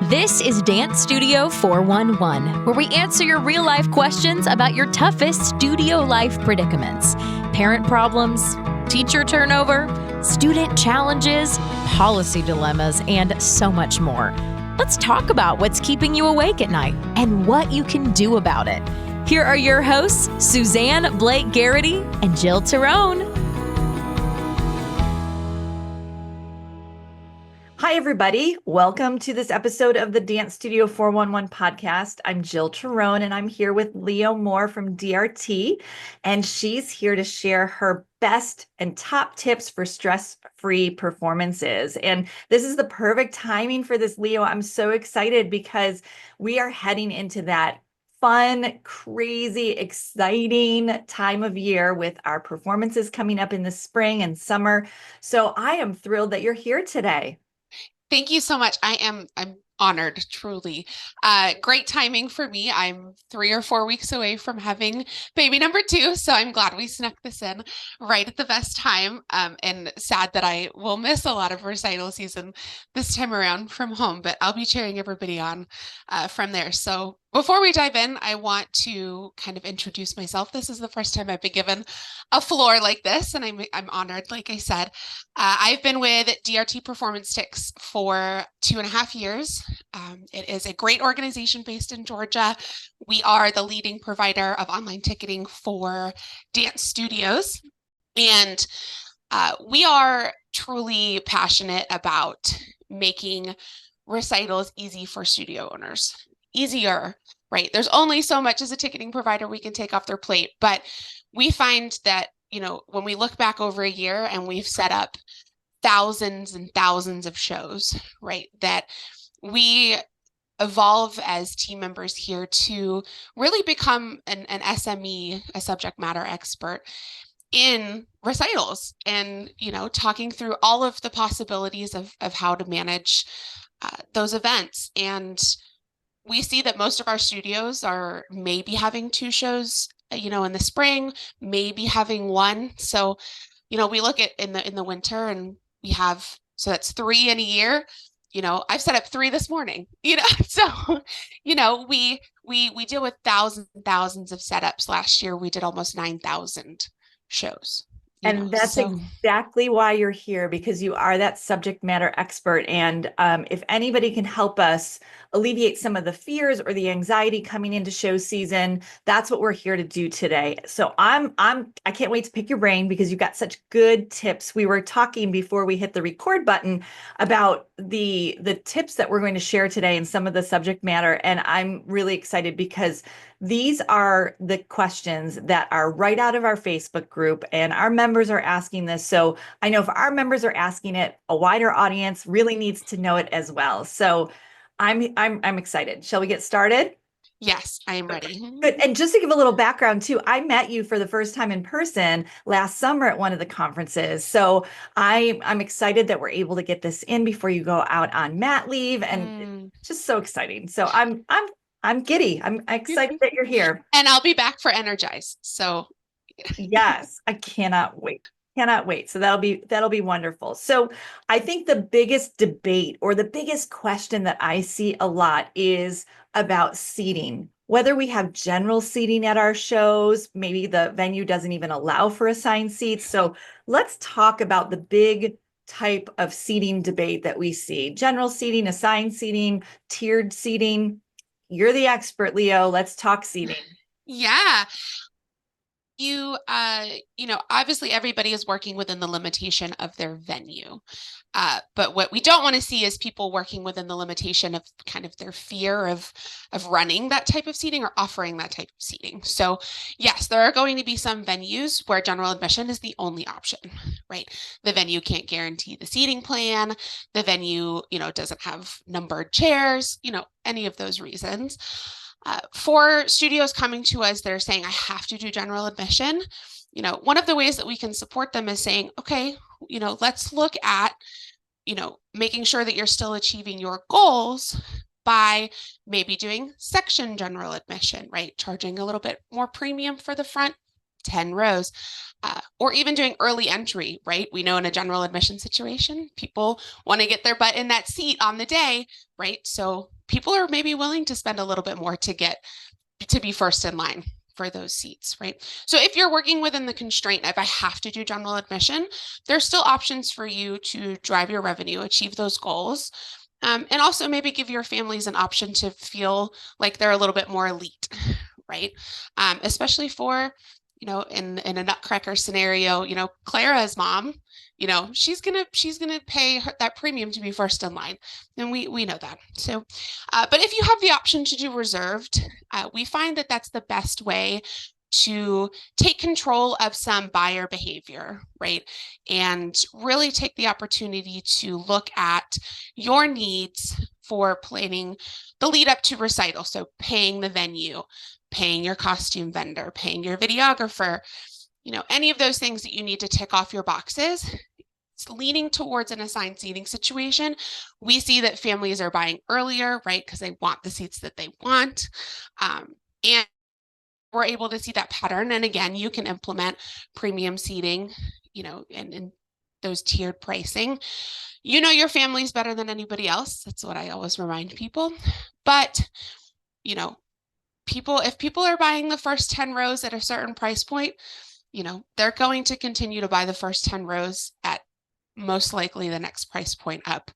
This is Dance Studio 411, where we answer your real-life questions about your toughest studio life predicaments. Parent problems, teacher turnover, student challenges, policy dilemmas, and so much more. Let's talk about what's keeping you awake at night and what you can do about it. Here are your hosts, Suzanne Blake Garrity and Jill Tyrone. Hi, everybody. Welcome to this episode of the Dance Studio 411 podcast. I'm Jill Tyrone, and I'm here with Leo Moore from DRT, and she's here to share her best and top tips for stress-free performances. And this is the perfect timing for this, Leo. I'm so excited because we are heading into that fun, crazy, exciting time of year with our performances coming up in the spring and summer. So I am thrilled that you're here today. Thank you so much. I'm honored, truly. Great timing for me. I'm 3 or 4 weeks away from having baby number 2, so I'm glad we snuck this in right at the best time. And sad that I will miss a lot of recital season this time around from home, but I'll be cheering everybody on from there. So before we dive in, I want to kind of introduce myself. This is the first time I've been given a floor like this, and I'm honored, like I said. I've been with DRT Performance Tix for 2.5 years. It is a great organization based in Georgia. We are the leading provider of online ticketing for dance studios, and we are truly passionate about making recitals easy for studio owners. Easier, right? There's only so much as a ticketing provider we can take off their plate, but we find that, when we look back over a year and we've set up thousands and thousands of shows, right, that we evolve as team members here to really become an SME, a subject matter expert in recitals and, talking through all of the possibilities of how to manage those events. And we see that most of our studios are maybe having 2 shows, in the spring, maybe having 1. So, we look at in the winter and we have, so that's 3 in a year. I've set up 3 this morning, so, we deal with thousands and thousands of setups. Last year, we did almost 9,000 shows. And that's exactly why you're here, because you are that subject matter expert. And if anybody can help us alleviate some of the fears or the anxiety coming into show season, that's what we're here to do today. So I can't wait to pick your brain because you've got such good tips. We were talking before we hit the record button about the tips that we're going to share today and some of the subject matter. And I'm really excited because these are the questions that are right out of our Facebook group, and our members are asking this. So I know if our members are asking it, a wider audience really needs to know it as well. So I'm excited. Shall we get started? Yes, I am ready. Good. And just to give a little background too, I met you for the first time in person last summer at one of the conferences. So I'm excited that we're able to get this in before you go out on mat leave, and it's just so exciting. So I'm giddy. I'm excited that you're here. And I'll be back for Energize. So yes, I cannot wait. Cannot wait. So that'll be wonderful. So I think the biggest debate or the biggest question that I see a lot is about seating. Whether we have general seating at our shows, maybe the venue doesn't even allow for assigned seats. So let's talk about the big type of seating debate that we see. General seating, assigned seating, tiered seating. You're the expert, Leo. Let's talk seating. Yeah. Obviously everybody is working within the limitation of their venue. But what we don't want to see is people working within the limitation of kind of their fear of running that type of seating or offering that type of seating. So yes, there are going to be some venues where general admission is the only option, right? The venue can't guarantee the seating plan. The venue, doesn't have numbered chairs, any of those reasons. For studios coming to us that are saying, I have to do general admission, one of the ways that we can support them is saying, okay, let's look at, making sure that you're still achieving your goals by maybe doing section general admission, right? Charging a little bit more premium for the front 10 rows, or even doing early entry, right? We know in a general admission situation, people want to get their butt in that seat on the day, right? So people are maybe willing to spend a little bit more to be first in line for those seats, right? So if you're working within the constraint of I have to do general admission, there's still options for you to drive your revenue, achieve those goals, and also maybe give your families an option to feel like they're a little bit more elite, right? Especially for, in a Nutcracker scenario, Clara's mom, she's gonna pay that premium to be first in line, and we know that. So, but if you have the option to do reserved, we find that that's the best way to take control of some buyer behavior, right? And really take the opportunity to look at your needs for planning the lead up to recital. So paying the venue, paying your costume vendor, paying your videographer, any of those things that you need to tick off your boxes. It's leaning towards an assigned seating situation. We see that families are buying earlier, right? Because they want the seats that they want. And we're able to see that pattern. And again, you can implement premium seating, and those tiered pricing. Your family's better than anybody else. That's what I always remind people. But, if people are buying the first 10 rows at a certain price point, they're going to continue to buy the first 10 rows at most likely the next price point up,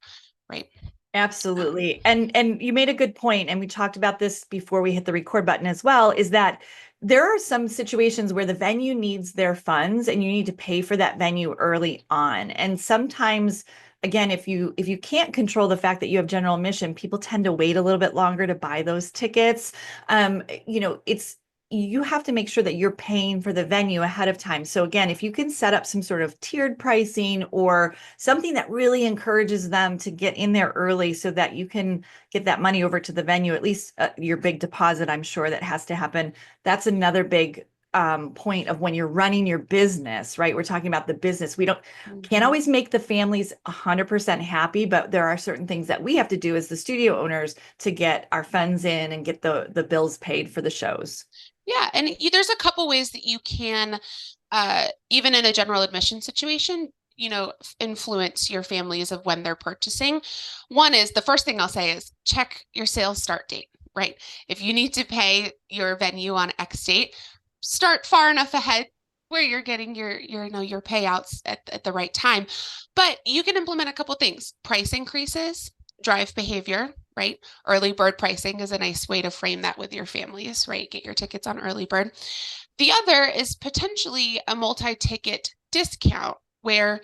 right? Absolutely. And you made a good point, and we talked about this before we hit the record button as well, is that there are some situations where the venue needs their funds and you need to pay for that venue early on. And sometimes, again, if you can't control the fact that you have general admission, people tend to wait a little bit longer to buy those tickets. You have to make sure that you're paying for the venue ahead of time. So again, if you can set up some sort of tiered pricing or something that really encourages them to get in there early so that you can get that money over to the venue, at least your big deposit, I'm sure that has to happen. That's another big point of when you're running your business, right? We're talking about the business. We can't always make the families 100% happy, but there are certain things that we have to do as the studio owners to get our funds in and get the bills paid for the shows. Yeah, and there's a couple ways that you can, even in a general admission situation, influence your families of when they're purchasing. One is, the first thing I'll say is check your sales start date, right? If you need to pay your venue on X date, start far enough ahead where you're getting your payouts at the right time. But you can implement a couple things. Price increases drive behavior, right? Early bird pricing is a nice way to frame that with your families, right? Get your tickets on early bird. The other is potentially a multi-ticket discount where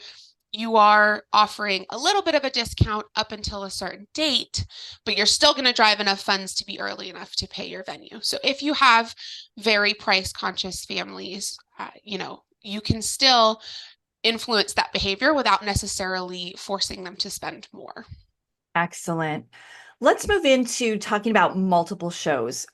you are offering a little bit of a discount up until a certain date, but you're still going to drive enough funds to be early enough to pay your venue. So if you have very price conscious families, you can still influence that behavior without necessarily forcing them to spend more. Excellent. Let's move into talking about multiple shows.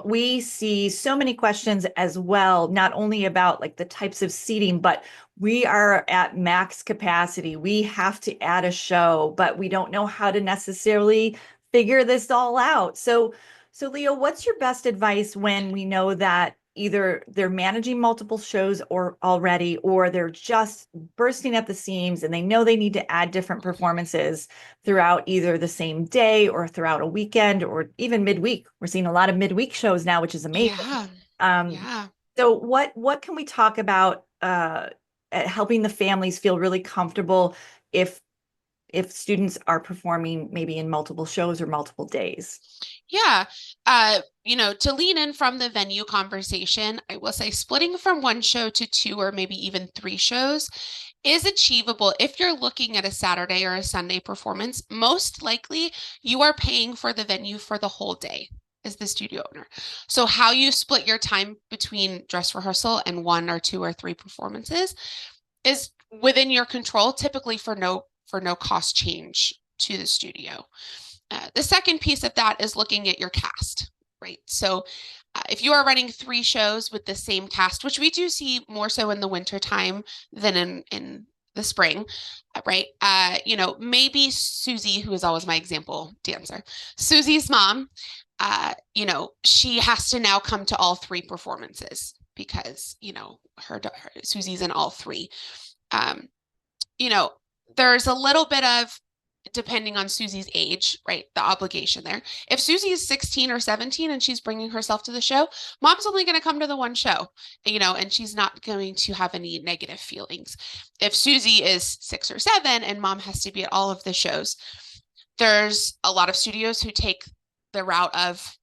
We see so many questions as well, not only about like the types of seating, but we are at max capacity. We have to add a show, but we don't know how to necessarily figure this all out. So Leo, what's your best advice when we know that either they're managing multiple shows or already, or they're just bursting at the seams and they know they need to add different performances throughout either the same day or throughout a weekend or even midweek? We're seeing a lot of midweek shows now, which is amazing. Yeah. So what can we talk about at helping the families feel really comfortable if students are performing maybe in multiple shows or multiple days? Yeah. To lean in from the venue conversation, I will say splitting from one show to two or maybe even three shows is achievable if you're looking at a Saturday or a Sunday performance. Most likely you are paying for the venue for the whole day as the studio owner. So how you split your time between dress rehearsal and one or two or three performances is within your control, typically for no cost change to the studio. The second piece of that is looking at your cast, right? So if you are running three shows with the same cast, which we do see more so in the winter time than in the spring, right? Maybe Susie, who is always my example dancer, Susie's mom, she has to now come to all three performances because, Susie's in all three. There's a little bit of depending on Susie's age, right? The obligation there. If Susie is 16 or 17 and she's bringing herself to the show, mom's only going to come to the one show, and she's not going to have any negative feelings. If Susie is 6 or 7 and mom has to be at all of the shows, there's a lot of studios who take the route of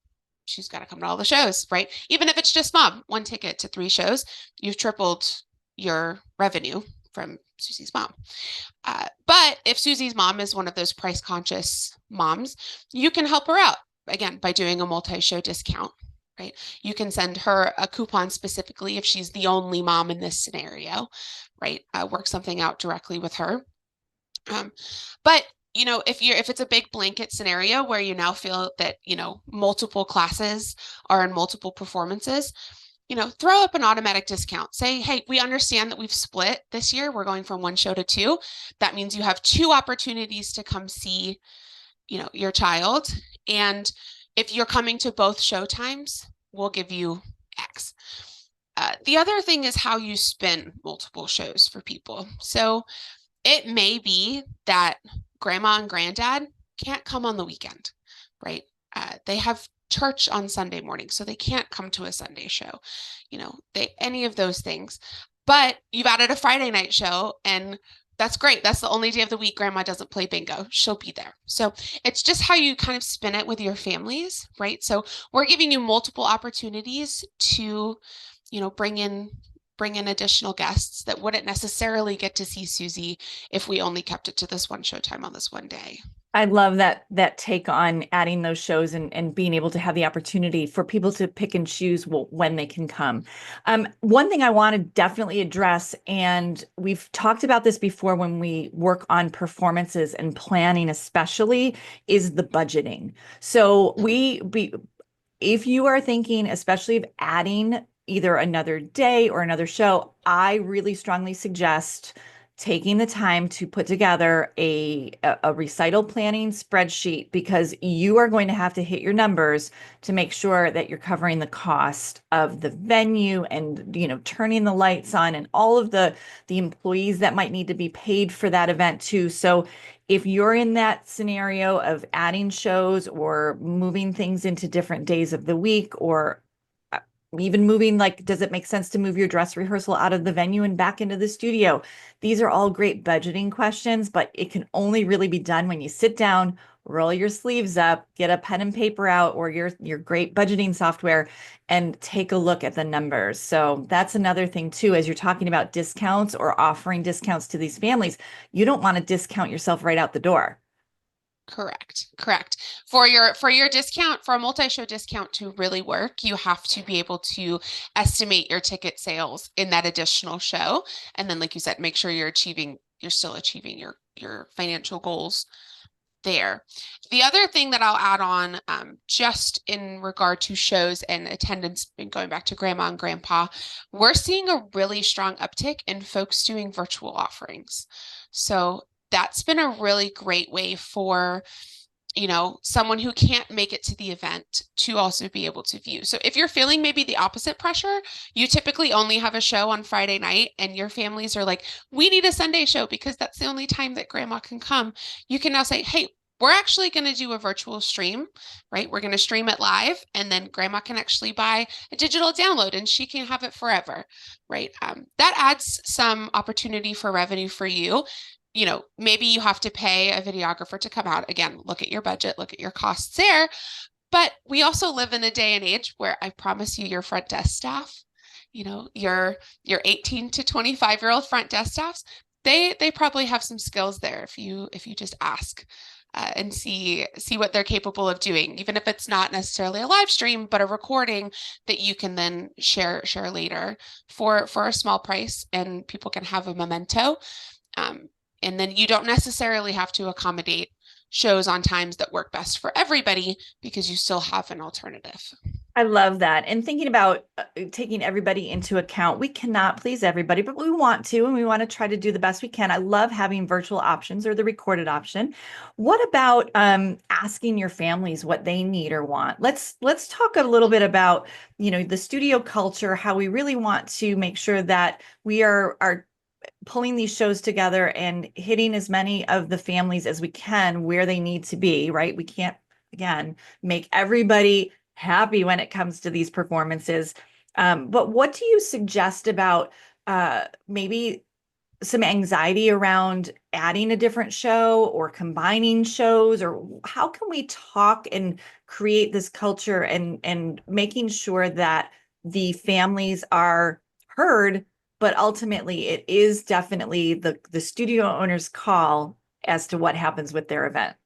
she's got to come to all the shows, right? Even if it's just mom, 1 ticket to 3 shows, you've tripled your revenue from Susie's mom. But if Susie's mom is one of those price conscious moms, you can help her out again by doing a multi-show discount, right? You can send her a coupon specifically if she's the only mom in this scenario, right? Work something out directly with her. But if it's a big blanket scenario where you now feel that, multiple classes are in multiple performances, throw up an automatic discount. Say, hey, we understand that we've split this year. We're going from 1 show to 2. That means you have 2 opportunities to come see, your child. And if you're coming to both show times, we'll give you X. The other thing is how you spin multiple shows for people. So it may be that grandma and granddad can't come on the weekend, right? They have church on Sunday morning, so they can't come to a Sunday show, any of those things. But you've added a Friday night show, and that's great. That's the only day of the week grandma doesn't play bingo. She'll be there. So it's just how you kind of spin it with your families, right? So we're giving you multiple opportunities to, bring in additional guests that wouldn't necessarily get to see Susie if we only kept it to this 1 show time on this one day. I love that take on adding those shows and being able to have the opportunity for people to pick and choose when they can come. One thing I want to definitely address, and we've talked about this before when we work on performances and planning especially, is the budgeting. So if you are thinking especially of adding either another day or another show, I really strongly suggest taking the time to put together a recital planning spreadsheet, because you are going to have to hit your numbers to make sure that you're covering the cost of the venue and, turning the lights on and all of the employees that might need to be paid for that event too. So if you're in that scenario of adding shows or moving things into different days of the week, or even moving, does it make sense to move your dress rehearsal out of the venue and back into the studio? These are all great budgeting questions, but it can only really be done when you sit down, roll your sleeves up, get a pen and paper out or your great budgeting software and take a look at the numbers. So that's another thing too, as you're talking about discounts or offering discounts to these families, you don't want to discount yourself right out the door. Correct. For your discount, for a multi-show discount to really work, you have to be able to estimate your ticket sales in that additional show. And then, like you said, make sure you're still achieving your financial goals there. The other thing that I'll add on, just in regard to shows and attendance, and going back to grandma and grandpa, we're seeing a really strong uptick in folks doing virtual offerings. So that's been a really great way for, someone who can't make it to the event to also be able to view. So if you're feeling maybe the opposite pressure, you typically only have a show on Friday night and your families are like, we need a Sunday show because that's the only time that grandma can come. You can now say, hey, we're actually going to do a virtual stream, right? We're going to stream it live, and then grandma can actually buy a digital download and she can have it forever, right? That adds some opportunity for revenue for you. Maybe you have to pay a videographer to come out. Again, look at your budget, look at your costs there. But we also live in a day and age where I promise you your front desk staff, your 18 to 25-year-old front desk staffs, they probably have some skills there if you just ask and see what they're capable of doing, even if it's not necessarily a live stream, but a recording that you can then share later for a small price, and people can have a memento. And then you don't necessarily have to accommodate shows on times that work best for everybody because you still have an alternative. I love that. And thinking about taking everybody into account, we cannot please everybody, but we want to, and we want to try to do the best we can. I love having virtual options or the recorded option. What about asking your families what they need or want? Let's talk a little bit about, the studio culture, how we really want to make sure that we are pulling these shows together and hitting as many of the families as we can where they need to be, right? We can't, again, make everybody happy when it comes to these performances. But what do you suggest about maybe some anxiety around adding a different show or combining shows, or how can we talk and create this culture and making sure that the families are heard, but ultimately it is definitely the studio owner's call as to what happens with their event?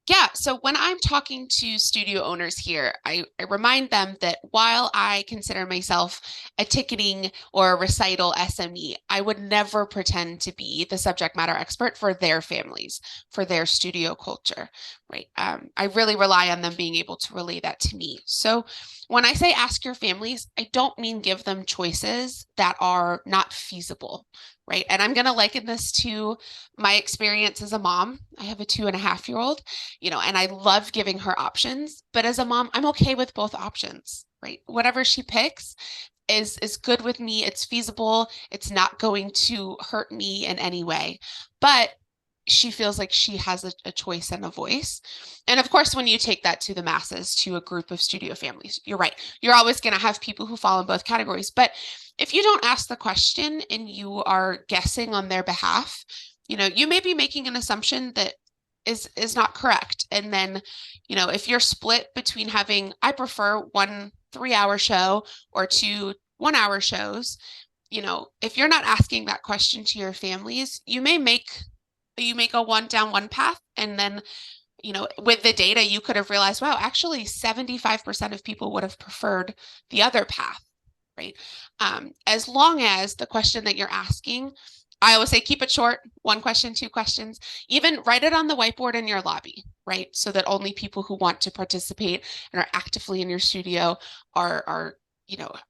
Yeah, so when I'm talking to studio owners here, I remind them that while I consider myself a ticketing or a recital SME, I would never pretend to be the subject matter expert for their families, for their studio culture, right? I really rely on them being able to relay that to me. So when I say ask your families, I don't mean give them choices that are not feasible, right? And I'm going to liken this to my experience as a mom. I have a 2.5-year-old, and I love giving her options, but as a mom, I'm okay with both options, right? Whatever she picks is good with me. It's feasible. It's not going to hurt me in any way, but she feels like she has a choice and a voice. And of course, when you take that to the masses, to a group of studio families, you're right. You're always going to have people who fall in both categories. But if you don't ask the question and you are guessing on their behalf, you may be making an assumption that is not correct. And then, if you're split between having, I prefer 1 3-hour show or 2 1-hour shows, if you're not asking that question to your families, you may go one down one path, and then with the data you could have realized, wow, actually 75% of people would have preferred the other path, right? As long as the question that you're asking, I always say keep it short, 1 question, 2 questions, even write it on the whiteboard in your lobby, right? So that only people who want to participate and are actively in your studio are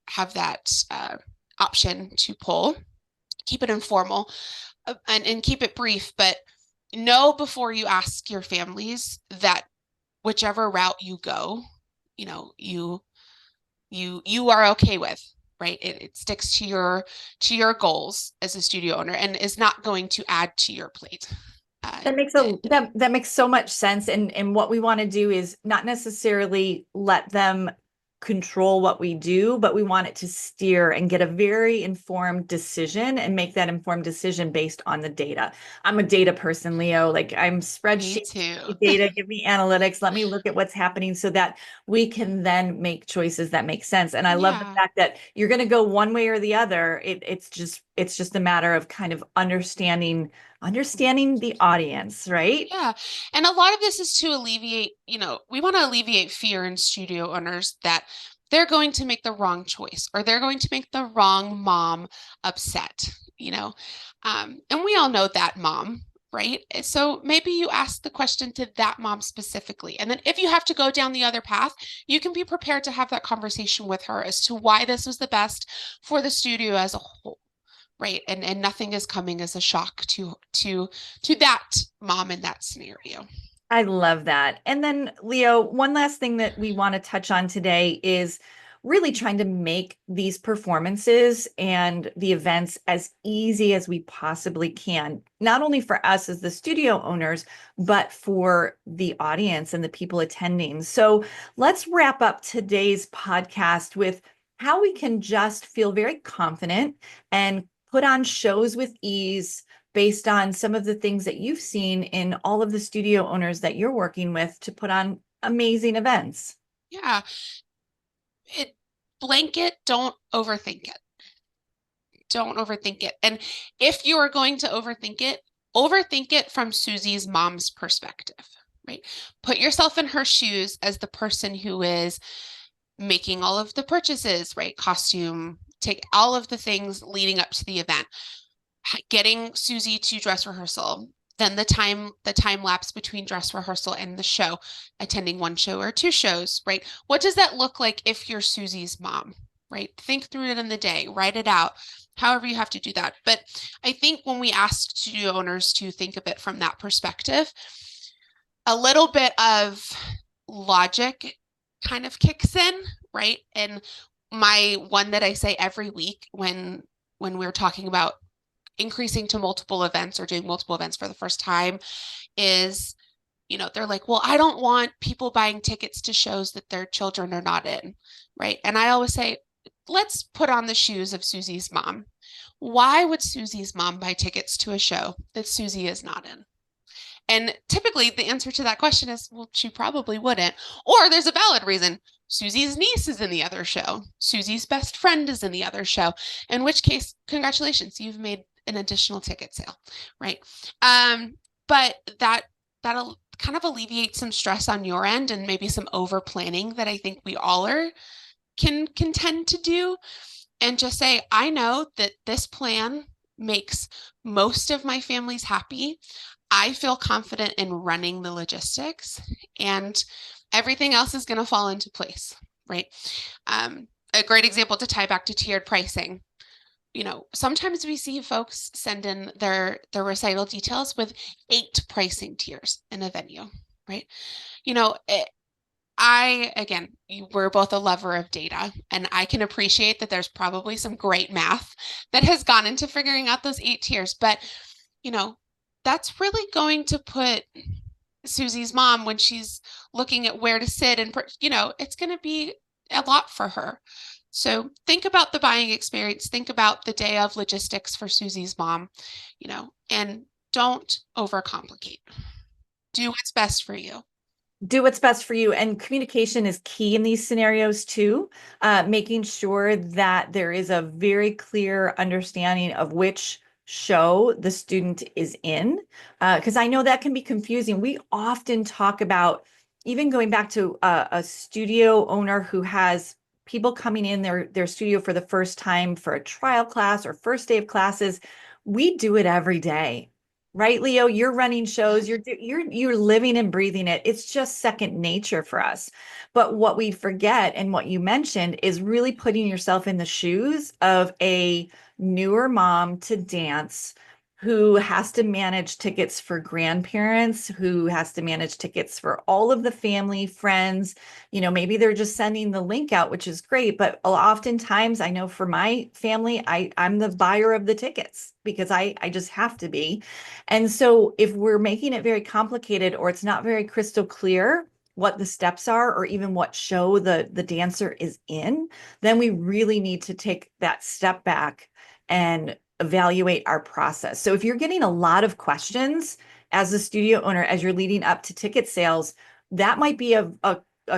have that option to poll. Keep it informal. And keep it brief, but know before you ask your families that whichever route you go, you are okay with, right? It sticks to your goals as a studio owner and is not going to add to your plate. That makes so much sense. And what we want to do is not necessarily let them control what we do, but we want it to steer and get a very informed decision and make that informed decision based on the data. I'm a data person, Leo. Like, I'm spreadsheet data, give me analytics, let me look at what's happening so that we can then make choices that make sense. And I love the fact that you're going to go one way or the other. It's just a matter of kind of understanding the audience, right? Yeah. And a lot of this is to alleviate, we want to alleviate fear in studio owners that they're going to make the wrong choice or they're going to make the wrong mom upset, and we all know that mom, right? So maybe you ask the question to that mom specifically. And then if you have to go down the other path, you can be prepared to have that conversation with her as to why this was the best for the studio as a whole. Right. And nothing is coming as a shock to that mom in that scenario. I love that. And then, Leo, one last thing that we want to touch on today is really trying to make these performances and the events as easy as we possibly can, not only for us as the studio owners, but for the audience and the people attending. So let's wrap up today's podcast with how we can just feel very confident and put on shows with ease based on some of the things that you've seen in all of the studio owners that you're working with to put on amazing events. Yeah. Don't overthink it. Don't overthink it. And if you are going to overthink it from Susie's mom's perspective, right? Put yourself in her shoes as the person who is making all of the purchases, right? Costume, take all of the things leading up to the event, getting Susie to dress rehearsal, then the time lapse between dress rehearsal and the show, attending 1 show or 2 shows, right? What does that look like if you're Susie's mom, right? Think through it in the day, write it out, however you have to do that. But I think when we ask studio owners to think of it from that perspective, a little bit of logic kind of kicks in, right? And my one that I say every week when we're talking about increasing to multiple events or doing multiple events for the first time is, they're like, well, I don't want people buying tickets to shows that their children are not in, right? And I always say, let's put on the shoes of Susie's mom. Why would Susie's mom buy tickets to a show that Susie is not in? And typically the answer to that question is, well, she probably wouldn't. Or there's a valid reason. Susie's niece is in the other show. Susie's best friend is in the other show. In which case, congratulations, you've made an additional ticket sale, right? But that'll kind of alleviate some stress on your end and maybe some over planning that I think we all can tend to do. And just say, I know that this plan makes most of my families happy. I feel confident in running the logistics, and everything else is going to fall into place, right? A great example to tie back to tiered pricing. Sometimes we see folks send in their recital details with 8 pricing tiers in a venue, right? We're both a lover of data, and I can appreciate that there's probably some great math that has gone into figuring out those 8 tiers, but that's really going to put Susie's mom, when she's looking at where to sit, and it's going to be a lot for her. So think about the buying experience, think about the day of logistics for Susie's mom, and don't overcomplicate. Do what's best for you. Do what's best for you. And communication is key in these scenarios too, making sure that there is a very clear understanding of which show the student is in, because I know that can be confusing. We often talk about, even going back to a studio owner who has people coming in their studio for the first time for a trial class or first day of classes. We do it every day. Right, Leo, you're running shows, you're living and breathing it. It's just second nature for us. But what we forget, and what you mentioned, is really putting yourself in the shoes of a newer mom to dance who has to manage tickets for grandparents, who has to manage tickets for all of the family, friends. Maybe they're just sending the link out, which is great. But oftentimes, I know for my family, I'm the buyer of the tickets because I just have to be. And so if we're making it very complicated, or it's not very crystal clear what the steps are, or even what show the dancer is in, then we really need to take that step back and evaluate our process. So if you're getting a lot of questions as a studio owner, as you're leading up to ticket sales, that might be a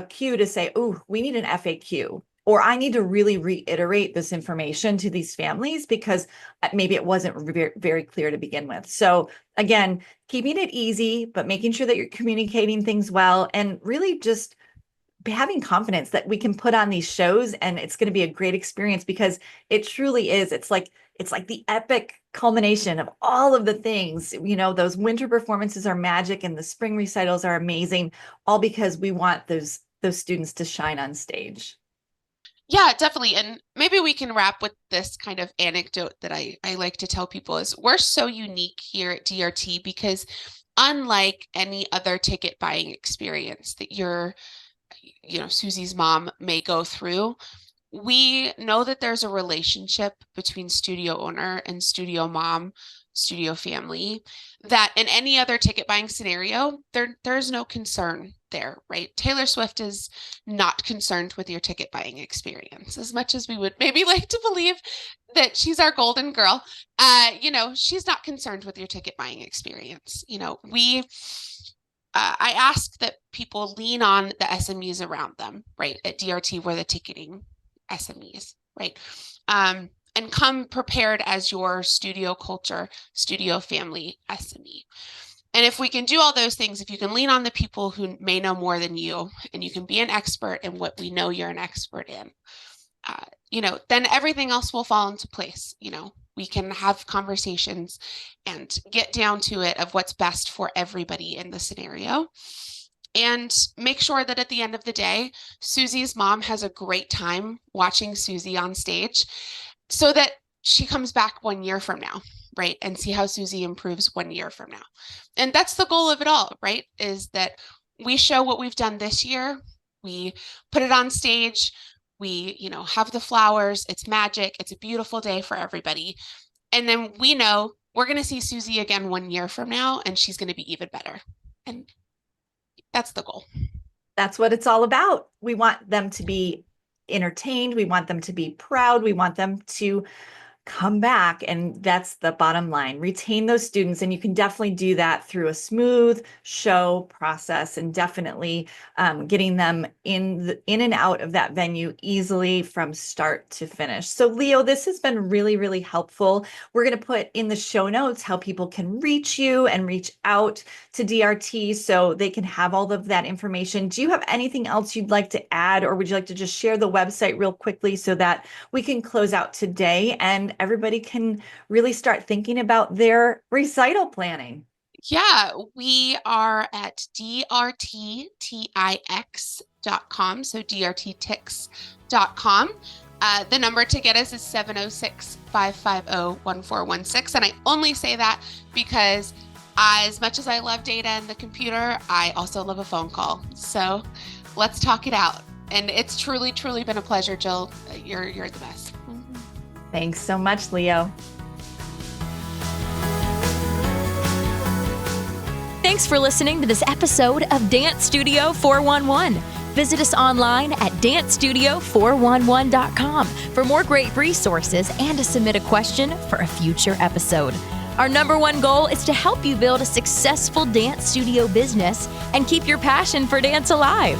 cue to say, oh, we need an FAQ, or I need to really reiterate this information to these families because maybe it wasn't very clear to begin with. So again, keeping it easy, but making sure that you're communicating things well, and really just having confidence that we can put on these shows and it's going to be a great experience, because it truly is. It's like the epic culmination of all of the things. Those winter performances are magic and the spring recitals are amazing, all because we want those students to shine on stage. Yeah, definitely. And maybe we can wrap with this kind of anecdote that I like to tell people is, we're so unique here at DRT because unlike any other ticket buying experience that Susie's mom may go through, we know that there's a relationship between studio owner and studio mom, studio family, that in any other ticket buying scenario, there's no concern there, right? Taylor Swift is not concerned with your ticket buying experience as much as we would maybe like to believe that she's our golden girl. She's not concerned with your ticket buying experience. I ask that people lean on the SMEs around them, right? At DRT, we're the ticketing SMEs, right? And come prepared as your studio culture, studio family SME. And if we can do all those things, if you can lean on the people who may know more than you, and you can be an expert in what we know you're an expert in, then everything else will fall into place. We can have conversations and get down to it of what's best for everybody in the scenario, and make sure that at the end of the day, Susie's mom has a great time watching Susie on stage, so that she comes back 1 year from now, right? And see how Susie improves 1 year from now. And that's the goal of it all, right? Is that we show what we've done this year. We put it on stage. We, have the flowers. It's magic. It's a beautiful day for everybody. And then we know we're going to see Susie again 1 year from now, and she's going to be even better. And that's the goal. That's what it's all about. We want them to be entertained. We want them to be proud. We want them to come back. And that's the bottom line. Retain those students. And you can definitely do that through a smooth show process, and definitely getting them in and out of that venue easily from start to finish. So Leo, this has been really, really helpful. We're going to put in the show notes how people can reach you and reach out to DRT so they can have all of that information. Do you have anything else you'd like to add, or would you like to just share the website real quickly so that we can close out today and everybody can really start thinking about their recital planning? Yeah, we are at drttix.com, so drttix.com. The number to get us is 706-550-1416. And I only say that because as much as I love data and the computer, I also love a phone call. So let's talk it out. And it's truly, truly been a pleasure, Jill. You're the best. Thanks so much, Leo. Thanks for listening to this episode of Dance Studio 411. Visit us online at dancestudio411.com for more great resources and to submit a question for a future episode. Our number one goal is to help you build a successful dance studio business and keep your passion for dance alive.